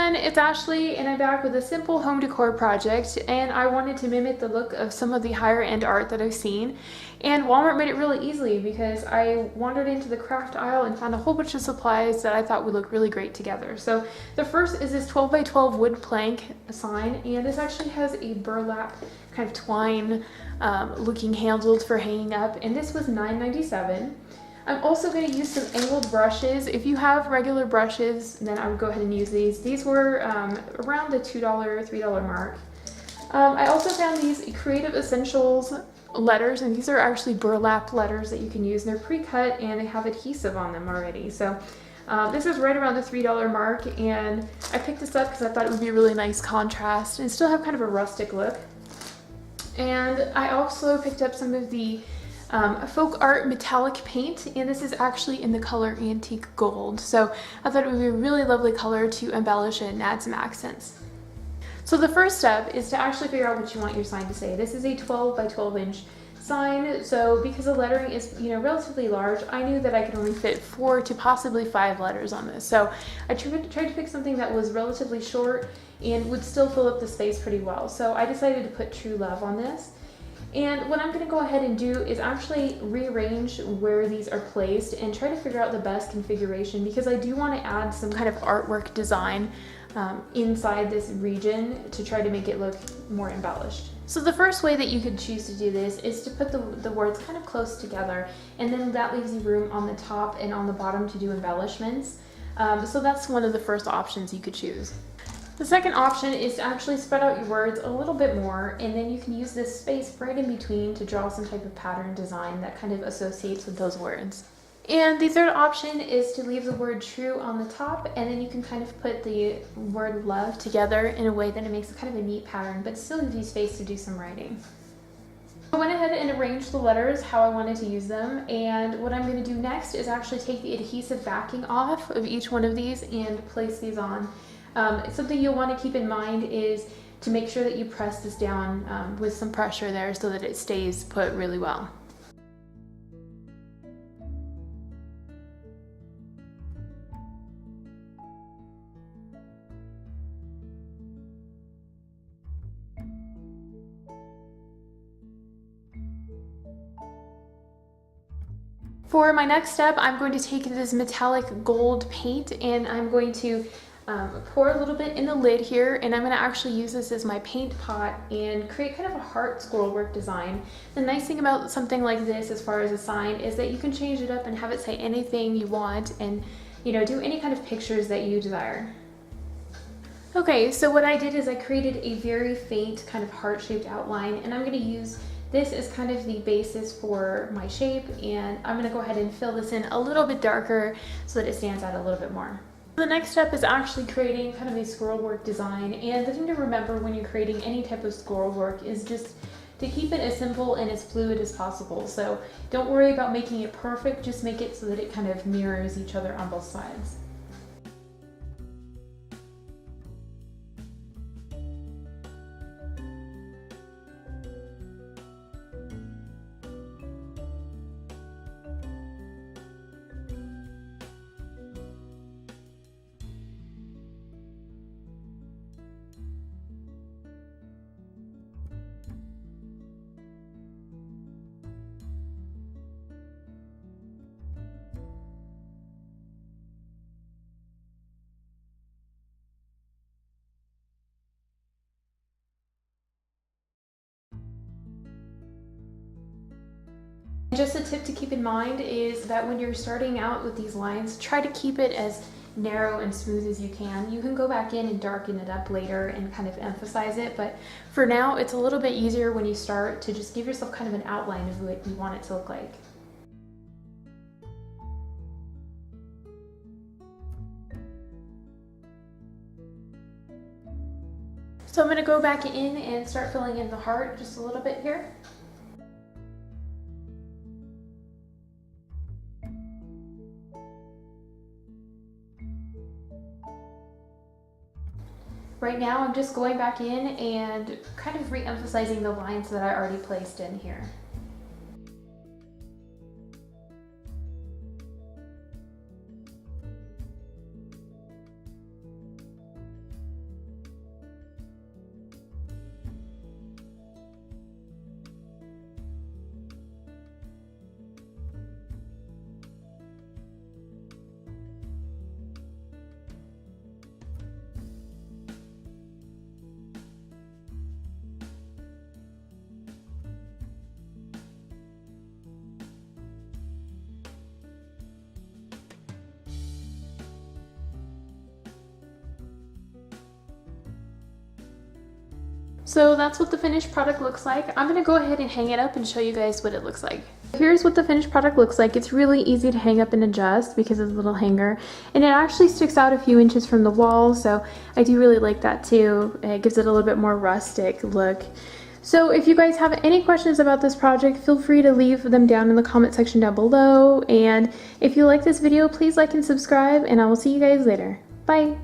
again, it's Ashley and I'm back with a simple home decor project, and I wanted to mimic the look of some of the higher end art that I've seen, and Walmart made it really easily because I wandered into the craft aisle and found a whole bunch of supplies that I thought would look really great together. So the first is this 12 by 12 wood plank sign, and this actually has a burlap kind of twine looking handles for hanging up, and this was $9.97. I'm also going to use some angled brushes. If you have regular brushes, then I would go ahead and use these. These were around the $2, $3 mark. I also found these Creative Essentials letters, and these are actually burlap letters that you can use. They're pre-cut and they have adhesive on them already. So this is right around the $3 mark, and I picked this up because I thought it would be a really nice contrast and still have kind of a rustic look. And I also picked up some of the folk art metallic paint, and this is actually in the color antique gold, so I thought it would be a really lovely color to embellish it and add some accents. So the first step is to actually figure out what you want your sign to say. This is a 12 by 12 inch sign, so because the lettering is relatively large, I knew that I could only fit 4 to possibly 5 letters on this, so I tried to pick something that was relatively short and would still fill up the space pretty well. So I decided to put True Love on this. And what I'm going to go ahead and do is actually rearrange where these are placed and try to figure out the best configuration, because I do want to add some kind of artwork design inside this region to try to make it look more embellished. So the first way that you could choose to do this is to put the words kind of close together, and then that leaves you room on the top and on the bottom to do embellishments. So that's one of the first options you could choose. The second option is to actually spread out your words a little bit more, and then you can use this space right in between to draw some type of pattern design that kind of associates with those words. And the third option is to leave the word true on the top, and then you can kind of put the word love together in a way that it makes kind of a neat pattern, but still gives you space to do some writing. I went ahead and arranged the letters how I wanted to use them, and what I'm going to do next is actually take the adhesive backing off of each one of these and place these on. Something you'll want to keep in mind is to make sure that you press this down with some pressure there so that it stays put really well. For my next step, I'm going to take this metallic gold paint and I'm going to pour a little bit in the lid here, and I'm going to actually use this as my paint pot and create kind of a heart scrollwork design. The nice thing about something like this as far as a sign is that you can change it up and have it say anything you want, and do any kind of pictures that you desire. Okay, so what I did is I created a very faint kind of heart-shaped outline, and I'm going to use this as kind of the basis for my shape, and I'm going to go ahead and fill this in a little bit darker so that it stands out a little bit more. The next step is actually creating kind of a scrollwork design, and the thing to remember when you're creating any type of scrollwork is just to keep it as simple and as fluid as possible. So don't worry about making it perfect, just make it so that it kind of mirrors each other on both sides. Just a tip to keep in mind is that when you're starting out with these lines, try to keep it as narrow and smooth as you can. You can go back in and darken it up later and kind of emphasize it, but for now it's a little bit easier when you start to just give yourself kind of an outline of what you want it to look like. So I'm going to go back in and start filling in the heart just a little bit here. Right now I'm just going back in and kind of re-emphasizing the lines that I already placed in here. So that's what the finished product looks like. I'm gonna go ahead and hang it up and show you guys what it looks like. Here's what the finished product looks like. It's really easy to hang up and adjust because of the little hanger, and it actually sticks out a few inches from the wall, so I do really like that too. It gives it a little bit more rustic look. So if you guys have any questions about this project, feel free to leave them down in the comment section down below, and if you like this video, please like and subscribe, and I will see you guys later. Bye!